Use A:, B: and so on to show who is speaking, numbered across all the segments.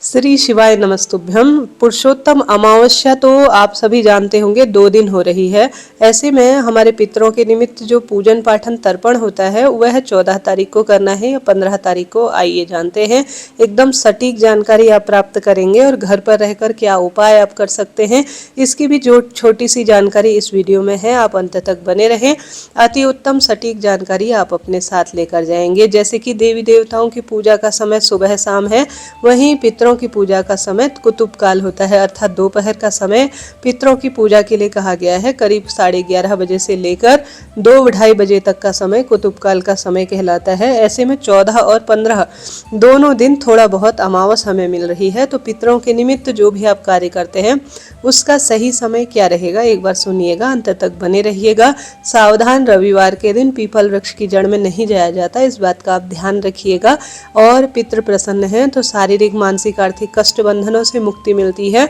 A: श्री शिवाय नमस्तुभ्यम। पुरुषोत्तम अमावस्या तो आप सभी जानते होंगे 2 दिन हो रही है। ऐसे में हमारे पितरों के निमित्त जो पूजन पाठन तर्पण होता है वह 14 तारीख को करना है या 15 तारीख को, आइए जानते हैं। एकदम सटीक जानकारी आप प्राप्त करेंगे और घर पर रहकर क्या उपाय आप कर सकते हैं इसकी भी जो छोटी सी जानकारी इस वीडियो में है, आप अंत तक बने रहें। अति उत्तम सटीक जानकारी आप अपने साथ लेकर जाएंगे। जैसे कि देवी देवताओं की पूजा का समय सुबह शाम है, वहीं पितरों की पूजा का समय कुतुब काल होता है, अर्थात दोपहर का समय पितरों की पूजा के लिए कहा गया है। करीब 11:30 बजे से लेकर 2-2:30 बजे तक का समय कुतुब काल का समय कहलाता है। ऐसे में 14 और 15 दोनों दिन थोड़ा बहुत अमावस हमें मिल रही है। तो पितरों के निमित्त जो भी आप कार्य करते हैं उसका सही समय क्या रहेगा, एक बार सुनिएगा, अंत तक बने रहिएगा। सावधान, रविवार के दिन पीपल वृक्ष की जड़ में नहीं जाया जाता, इस बात का आप ध्यान रखिएगा। और पितृ प्रसन्न हैं तो शारीरिक मानसिक आर्थिक कष्ट बंधनों से मुक्ति मिलती है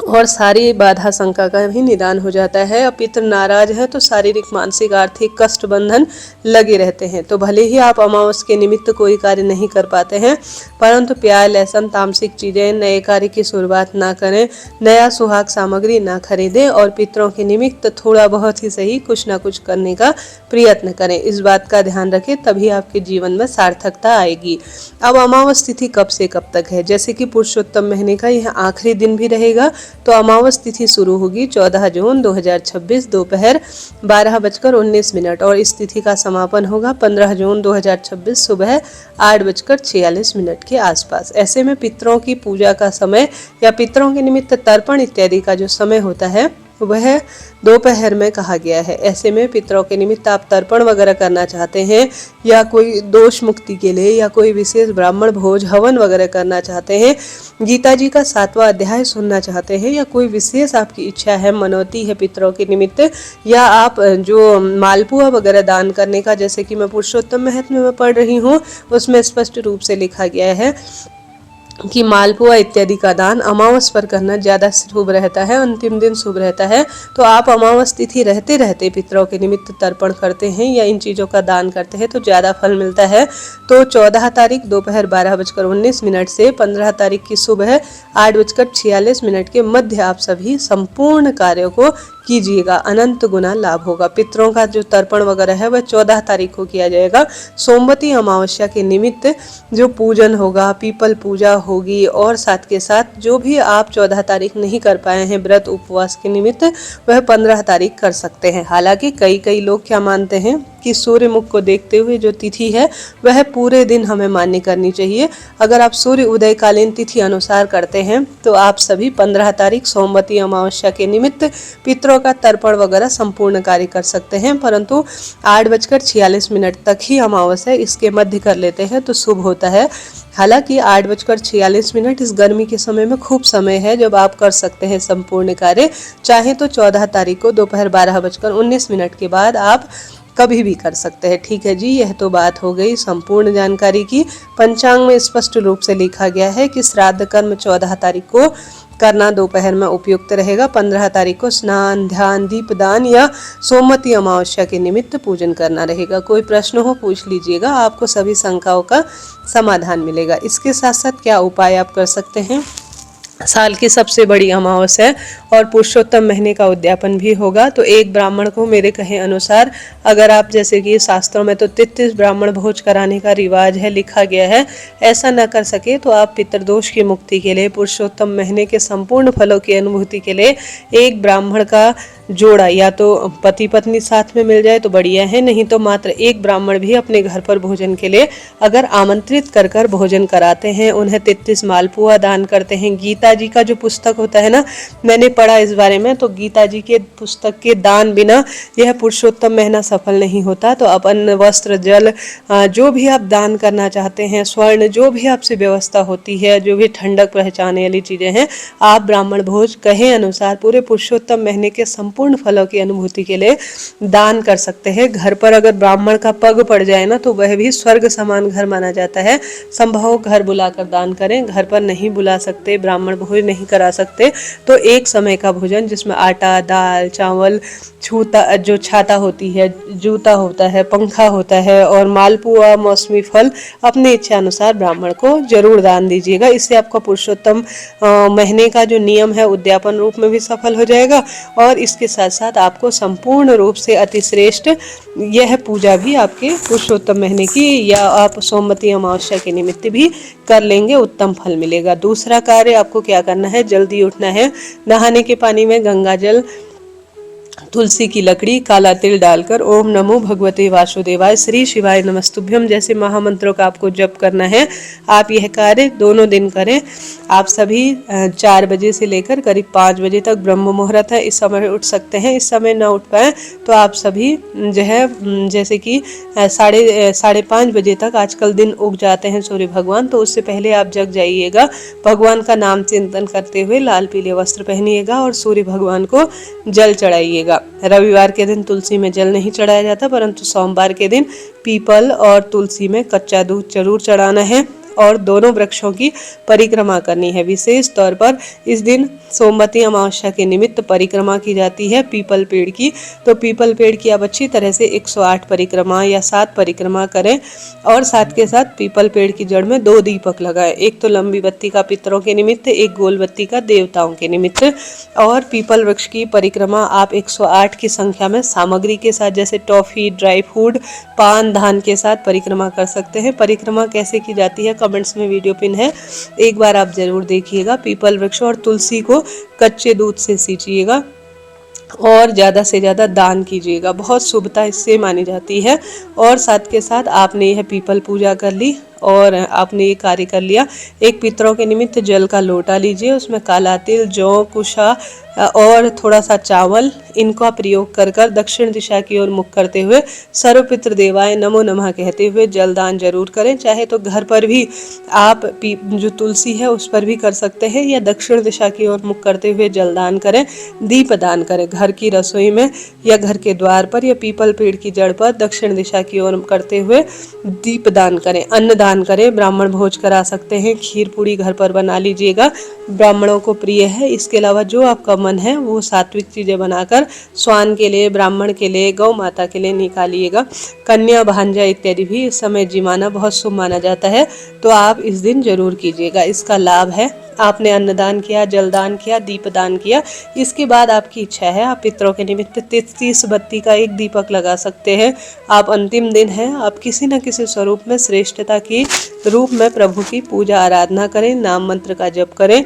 A: और सारी बाधा शंका का भी निदान हो जाता है। अब पितृ नाराज है तो शारीरिक मानसिक आर्थिक कष्ट बंधन लगे रहते हैं। तो भले ही आप अमावस के निमित्त कोई कार्य नहीं कर पाते हैं, परंतु प्याज लहसुन तामसिक चीज़ें, नए कार्य की शुरुआत ना करें, नया सुहाग सामग्री ना खरीदें और पितरों के निमित्त थोड़ा बहुत ही सही कुछ ना कुछ करने का प्रयत्न करें। इस बात का ध्यान रखें, तभी आपके जीवन में सार्थकता आएगी। अब अमावस तिथि कब से कब तक है? जैसे कि पुरुषोत्तम महीने का यह आखिरी दिन भी रहेगा, तो अमावस तिथि शुरू होगी 14 जून 2026 दोपहर 12:19 और इस तिथि का समापन होगा 15 जून 2026 सुबह 8:46 के आसपास। ऐसे में पितरों की पूजा का समय या पितरों के निमित्त तर्पण इत्यादि का जो समय होता है वह दोपहर में कहा गया है। ऐसे में पितरों के निमित्त आप तर्पण वगैरह करना चाहते हैं या कोई दोष मुक्ति के लिए या कोई विशेष ब्राह्मण भोज हवन वगैरह करना चाहते हैं, गीता जी का 7वां अध्याय सुनना चाहते हैं या कोई विशेष आपकी इच्छा है, मनौती है पितरों के निमित्त, या आप जो मालपुआ वगैरह दान करने का, जैसे कि मैं पुरुषोत्तम महत्व में पढ़ रही हूँ उसमें स्पष्ट रूप से लिखा गया है कि मालपुआ इत्यादि का दान अमावस पर करना ज़्यादा शुभ रहता है, अंतिम दिन शुभ रहता है। तो आप अमावस तिथि रहते रहते पितरों के निमित्त तर्पण करते हैं या इन चीज़ों का दान करते हैं तो ज़्यादा फल मिलता है। तो 14 तारीख दोपहर 12:19 से 15 तारीख की सुबह 8:46 के मध्य आप सभी संपूर्ण कार्यों को कीजिएगा, अनंत गुना लाभ होगा। पितरों का जो तर्पण वगैरह है वह 14 तारीख को किया जाएगा। सोमवती अमावस्या के निमित्त जो पूजन होगा, पीपल पूजा होगी और साथ के साथ जो भी आप 14 तारीख नहीं कर पाए हैं व्रत उपवास के निमित्त, वह 15 तारीख कर सकते हैं। हालांकि कई लोग क्या मानते हैं कि सूर्य मुख को देखते हुए जो तिथि है वह पूरे दिन हमें मान्य करनी चाहिए। अगर आप सूर्य उदयकालीन तिथि अनुसार करते हैं तो आप सभी 15 तारीख सोमवती अमावस्या के निमित्त पितरों का तर्पण वगैरह संपूर्ण कार्य कर सकते हैं, परंतु 8:46 तक ही अमावस्या, इसके मध्य कर लेते हैं तो शुभ होता है। हालांकि 8:46 इस गर्मी के समय में खूब समय है जब आप कर सकते हैं संपूर्ण कार्य। चाहे तो 14 तारीख को दोपहर 12:19 के बाद आप कभी भी कर सकते हैं। ठीक है जी, यह तो बात हो गई संपूर्ण जानकारी की। पंचांग में स्पष्ट रूप से लिखा गया है कि श्राद्ध कर्म 14 तारीख को करना दोपहर में उपयुक्त रहेगा। 15 तारीख को स्नान, ध्यान, दीपदान या सोमवती अमावस्या के निमित्त पूजन करना रहेगा। कोई प्रश्न हो पूछ लीजिएगा, आपको सभी शंकाओं का समाधान मिलेगा। इसके साथ साथ क्या उपाय आप कर सकते हैं? साल की सबसे बड़ी अमावस्या है और पुरुषोत्तम महीने का उद्यापन भी होगा। तो एक ब्राह्मण को मेरे कहे अनुसार, अगर आप, जैसे कि शास्त्रों में तो 33 ब्राह्मण भोज कराने का रिवाज है, लिखा गया है, ऐसा न कर सके तो आप पितृदोष की मुक्ति के लिए, पुरुषोत्तम महीने के संपूर्ण फलों की अनुभूति के लिए एक ब्राह्मण का जोड़ा, या तो पति पत्नी साथ में मिल जाए तो बढ़िया है, नहीं तो मात्र एक ब्राह्मण भी अपने घर पर भोजन के लिए अगर आमंत्रित कर कर भोजन कराते हैं, उन्हें 33 मालपुआ दान करते हैं। गीता जी का जो पुस्तक होता है ना, मैंने पढ़ा इस बारे में, तो गीता जी के पुस्तक के दान बिना यह पुरुषोत्तम महीना सफल नहीं होता। तो आप अन्न, वस्त्र, जल, जो भी आप दान करना चाहते हैं, स्वर्ण, जो भी आपसे व्यवस्था होती है, जो भी ठंडक पहुँचाने वाली चीज़ें हैं, आप ब्राह्मण भोज कहे अनुसार पूरे पुरुषोत्तम महीने के संपूर्ण फलों की अनुभूति के लिए दान कर सकते हैं। घर पर अगर ब्राह्मण का पग पड़ जाए ना तो वह भी स्वर्ग समान घर माना जाता है। संभव घर बुलाकर दान करें। घर पर नहीं बुला सकते, ब्राह्मण भोज नहीं करा सकते, तो एक समय का भोजन जिसमें आटा, दाल, चावल, छूता जो छाता होती है, जूता होता है, पंखा होता है और मालपुआ, मौसमी फल अपनी इच्छा अनुसार ब्राह्मण को जरूर दान दीजिएगा। इससे आपका पुरुषोत्तम महीने का जो नियम है उद्यापन रूप में भी सफल हो जाएगा और इसके साथ साथ आपको संपूर्ण रूप से अतिश्रेष्ठ यह पूजा भी आपके पुरुषोत्तम महीने की या आप सोमवती अमावस्या के निमित्त भी कर लेंगे, उत्तम फल मिलेगा। दूसरा कार्य आपको क्या करना है, जल्दी उठना है। नहाने के पानी में गंगा जल, तुलसी की लकड़ी, काला तिल डालकर ओम नमो भगवते वासुदेवाय, श्री शिवाय नमस्तुभ्यम जैसे महामंत्रों का आपको जप करना है। आप यह कार्य दोनों दिन करें। आप सभी 4 बजे से लेकर करीब 5 बजे तक ब्रह्म मुहूर्त है, इस समय उठ सकते हैं। इस समय न उठ पाए तो आप सभी जो है जैसे कि 5:30 बजे तक आजकल दिन उग जाते हैं सूर्य भगवान, तो उससे पहले आप जग जाइएगा। भगवान का नाम चिंतन करते हुए लाल पीले वस्त्र पहनिएगा और सूर्य भगवान को जल चढ़ाइएगा। रविवार के दिन तुलसी में जल नहीं चढ़ाया जाता, परंतु सोमवार के दिन पीपल और तुलसी में कच्चा दूध जरूर चढ़ाना है और दोनों वृक्षों की परिक्रमा करनी है। विशेष तौर पर इस दिन सोमवती अमावस्या के निमित्त परिक्रमा की जाती है पीपल पेड़ की। तो पीपल पेड़ की आप अच्छी तरह से 108 परिक्रमा या 7 परिक्रमा करें और साथ के साथ पीपल पेड़ की जड़ में 2 दीपक लगाएं। एक तो लंबी बत्ती का पितरों के निमित्त, एक गोल बत्ती का देवताओं के निमित्त। और पीपल वृक्ष की परिक्रमा आप 108 की संख्या में सामग्री के साथ जैसे टॉफी, ड्राई फ्रूट, पान, धान के साथ परिक्रमा कर सकते हैं। परिक्रमा कैसे की जाती है कमेंट्स में वीडियो पिन है, एक बार आप जरूर देखिएगा। पीपल वृक्ष और तुलसी को कच्चे दूध से सींचिएगा और ज़्यादा से ज़्यादा दान कीजिएगा, बहुत शुभता इससे मानी जाती है। और साथ के साथ आपने यह पीपल पूजा कर ली और आपने ये कार्य कर लिया। एक पितरों के निमित्त जल का लोटा लीजिए, उसमें काला तिल, जौ, कुशा और थोड़ा सा चावल, इनका प्रयोग कर कर दक्षिण दिशा की ओर मुख करते हुए सर्व पितृ देवाय नमो नमः कहते हुए जलदान जरूर करें। चाहे तो घर पर भी आप जो तुलसी है उस पर भी कर सकते हैं या दक्षिण दिशा की ओर मुख करते हुए जलदान करें। दीप दान करें घर की रसोई में या घर के द्वार पर या पीपल पेड़ की जड़ पर दक्षिण दिशा की ओर करते हुए दीप दान करें। अन्न दान करें, ब्राह्मण भोज करा सकते हैं। खीर पूड़ी घर पर बना लीजिएगा, ब्राह्मणों को प्रिय है। इसके अलावा जो आपका मन है वो सात्विक चीजें बनाकर स्वान के लिए, ब्राह्मण के लिए, गौ माता के लिए निकालिएगा। कन्या, भांजा इत्यादि भी इस समय जिमाना बहुत शुभ माना जाता है, तो आप इस दिन जरूर कीजिएगा। इसका लाभ है, आपने अन्नदान किया, जलदान किया, दीपदान किया, इसके बाद आपकी इच्छा है आप पितरों के निमित्त 33 बत्ती का एक दीपक लगा सकते हैं। आप अंतिम दिन है, आप किसी न किसी स्वरूप में श्रेष्ठता की रूप में प्रभु की पूजा आराधना करें, नाम मंत्र का जप करें।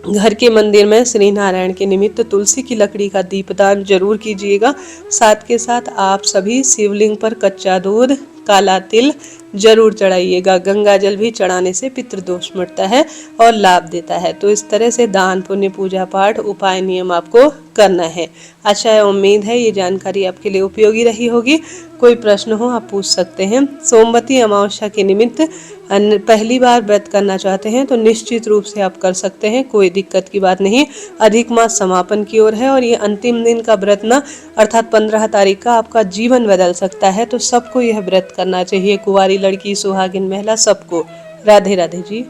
A: घर के मंदिर में श्री नारायण के निमित्त तुलसी की लकड़ी का दीपदान जरूर कीजिएगा। साथ के साथ आप सभी शिवलिंग पर कच्चा दूध, काला तिल जरूर चढ़ाइएगा। गंगा जल भी चढ़ाने से पितृदोष मिटता है और लाभ देता है। तो इस तरह से दान, पुण्य, पूजा पाठ, उपाय, नियम आपको करना है। अच्छा है, उम्मीद है ये जानकारी आपके लिए उपयोगी रही होगी। कोई प्रश्न हो आप पूछ सकते हैं। सोमवती अमावस्या के निमित्त पहली बार व्रत करना चाहते हैं तो निश्चित रूप से आप कर सकते हैं, कोई दिक्कत की बात नहीं। अधिक मास समापन की ओर है और ये अंतिम दिन का व्रत ना अर्थात 15 तारीख का आपका जीवन बदल सकता है, तो सबको यह व्रत करना चाहिए, कुंवारी लड़की, सुहागिन महिला, सबको। राधे राधे जी।